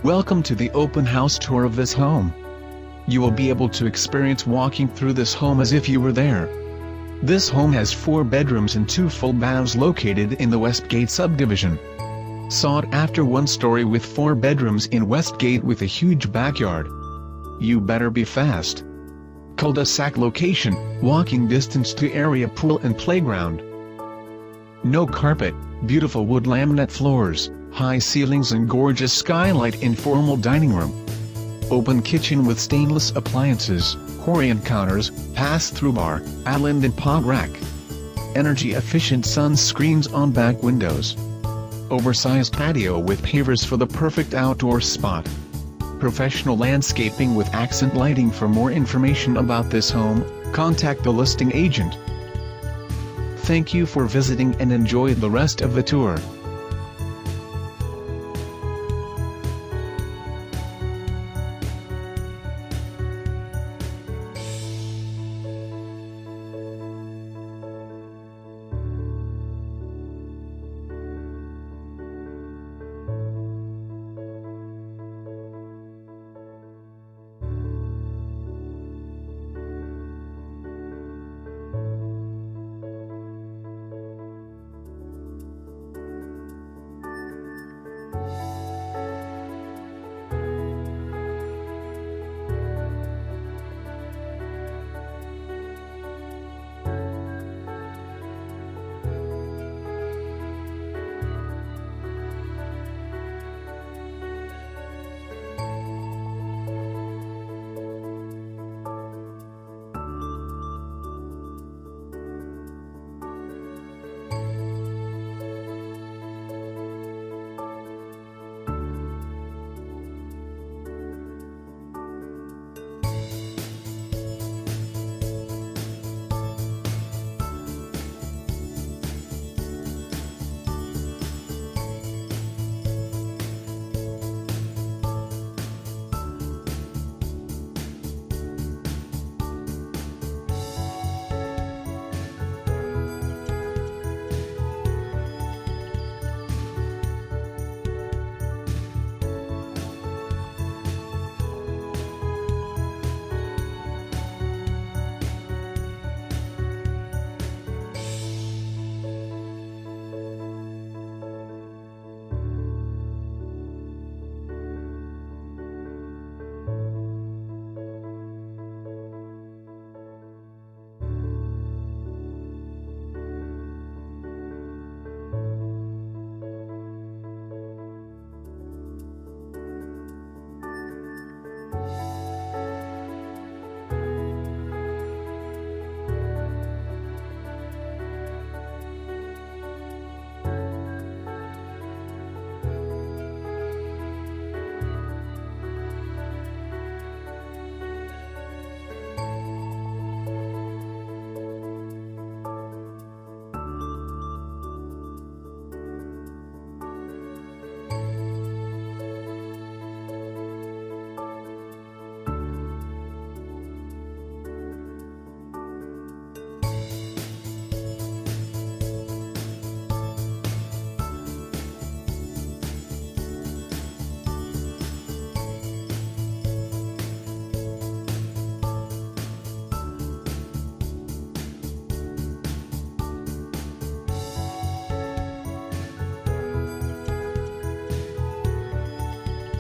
Welcome to the open house tour of this home. You will be able to experience walking through this home as if you were there. This home has 4 bedrooms and 2 full baths located in the Westgate subdivision. Sought after 1-story with 4 bedrooms in Westgate with a huge backyard. You better be fast. Cul-de-sac location, walking distance to area pool and playground. No carpet, beautiful wood laminate floors, high ceilings and gorgeous skylight in formal dining room. Open kitchen with stainless appliances, Corian counters, pass-through bar, island and pod rack. Energy-efficient sun screens on back windows. Oversized patio with pavers for the perfect outdoor spot. Professional landscaping with accent lighting. For more information about this home, contact the listing agent. Thank you for visiting and enjoy the rest of the tour.